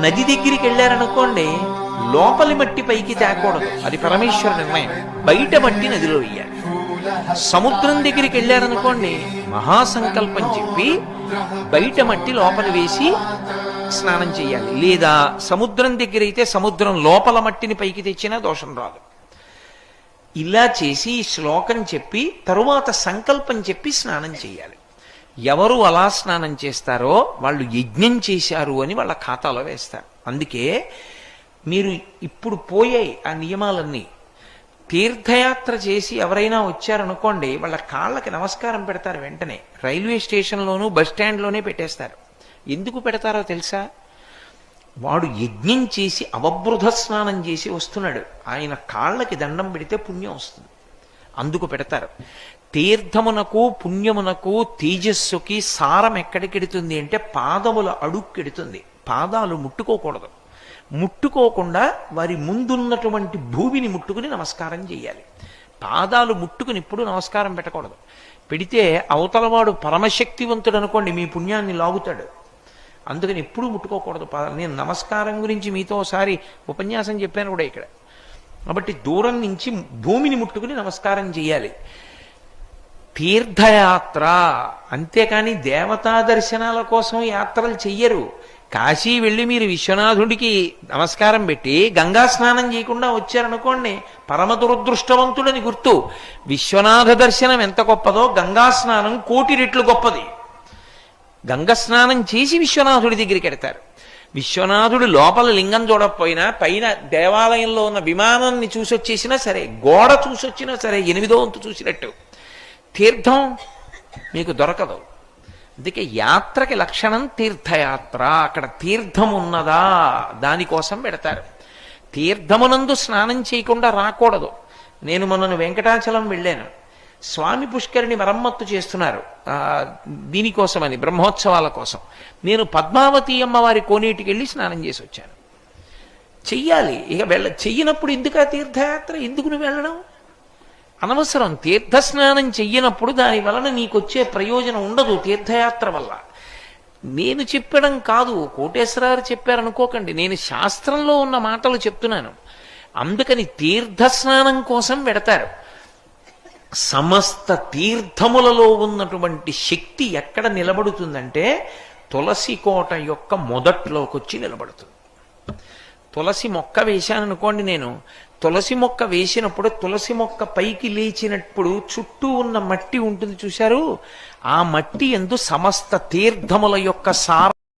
నది దగ్గరికి వెళ్ళారనుకోండి, లోపలి మట్టి పైకి తేకూడదు, అది పరమేశ్వర నిర్ణయం. బయట మట్టి నదిలో వెయ్యాలి. సముద్రం దగ్గరికి వెళ్ళారనుకోండి, మహాసంకల్పం చెప్పి బయట మట్టి లోపల వేసి స్నానం చేయాలి. లేదా సముద్రం దగ్గర అయితే సముద్రం లోపల మట్టిని పైకి తెచ్చినా దోషం రాదు. ఇలా చేసి శ్లోకం చెప్పి తరువాత సంకల్పం చెప్పి స్నానం చేయాలి. ఎవరు అలా స్నానం చేస్తారో వాళ్ళు యజ్ఞం చేశారు అని వాళ్ళ ఖాతాలో వేస్తారు. అందుకే మీరు ఇప్పుడు పోయాయి ఆ నియమాలన్నీ. తీర్థయాత్ర చేసి ఎవరైనా వచ్చారనుకోండి, వాళ్ళ కాళ్ళకి నమస్కారం పెడతారు వెంటనే. రైల్వే స్టేషన్లోనూ బస్ స్టాండ్లోనే పెట్టేస్తారు. ఎందుకు పెడతారో తెలుసా? వాడు యజ్ఞం చేసి అవబృధ స్నానం చేసి వస్తున్నాడు, ఆయన కాళ్ళకి దండం పెడితే పుణ్యం వస్తుంది, అందుకు పెడతారు. తీర్థమునకు పుణ్యమునకు తేజస్సుకి సారం ఎక్కడికెడుతుంది అంటే పాదముల అడుక్కెడుతుంది. పాదాలు ముట్టుకోకూడదు. ముట్టుకోకుండా వారి ముందున్నటువంటి భూమిని ముట్టుకుని నమస్కారం చేయాలి. పాదాలు ముట్టుకుని ఇప్పుడు నమస్కారం పెట్టకూడదు. పెడితే అవతలవాడు పరమశక్తివంతుడు అనుకోండి, మీ పుణ్యాన్ని లాగుతాడు. అందుకని ఎప్పుడూ ముట్టుకోకూడదు. నేను నమస్కారం గురించి మీతో ఒకసారి ఉపన్యాసం చెప్పాను కూడా ఇక్కడ. కాబట్టి దూరం నుంచి భూమిని ముట్టుకుని నమస్కారం చేయాలి. తీర్థయాత్ర అంతేకాని దేవతా దర్శనాల కోసం యాత్రలు చెయ్యరు. కాశీ వెళ్ళి మీరు విశ్వనాథుడికి నమస్కారం పెట్టి గంగా స్నానం చేయకుండా వచ్చారనుకోండి, పరమ దురదృష్టవంతుడని గుర్తు. విశ్వనాథ దర్శనం ఎంత గొప్పదో గంగా స్నానం కోటి రెట్లు గొప్పది. గంగ స్నానం చేసి విశ్వనాథుడి దగ్గరికి వెడతారు. విశ్వనాథుడు లోపల లింగం చూడకపోయినా పైన దేవాలయంలో ఉన్న విమానాన్ని చూసొచ్చేసినా సరే, గోడ చూసొచ్చినా సరే, 8వ వంతు చూసినట్టు తీర్థం మీకు దొరకదు. అందుకే యాత్రకి లక్షణం తీర్థయాత్ర. అక్కడ తీర్థం ఉన్నదా దానికోసం పెడతారు. తీర్థమునందు స్నానం చేయకుండా రాకూడదు. నేను మొన్న వెంకటాచలం వెళ్ళాను. స్వామి పుష్కరిణి మరమ్మత్తు చేస్తున్నారు దీనికోసమని, బ్రహ్మోత్సవాల కోసం. నేను పద్మావతి అమ్మవారి కోనేటికి వెళ్ళి స్నానం చేసి వచ్చాను. చెయ్యాలి. ఇక చెయ్యనప్పుడు ఎందుకు తీర్థయాత్ర? ఎందుకు నువ్వు వెళ్ళడం? అనవసరం. తీర్థస్నానం చెయ్యనప్పుడు దాని వలన నీకొచ్చే ప్రయోజనం ఉండదు తీర్థయాత్ర వల్ల. నేను చెప్పడం కాదు, కోటేశ్వరారు చెప్పారనుకోకండి, నేను శాస్త్రంలో ఉన్న మాటలు చెప్తున్నాను. అందుకని తీర్థస్నానం కోసం పెడతారు. సమస్త తీర్థములలో ఉన్నటువంటి శక్తి ఎక్కడ నిలబడుతుందంటే తులసి కోట యొక్క మొదట్లోకి వచ్చి నిలబడుతుంది. తులసి మొక్క వేశాననుకోండి, నేను తులసి మొక్క వేసినప్పుడు తులసి మొక్క పైకి లేచినప్పుడు చుట్టూ ఉన్న మట్టి ఉంటుంది చూశారు, ఆ మట్టి యందు సమస్త తీర్థముల యొక్క సార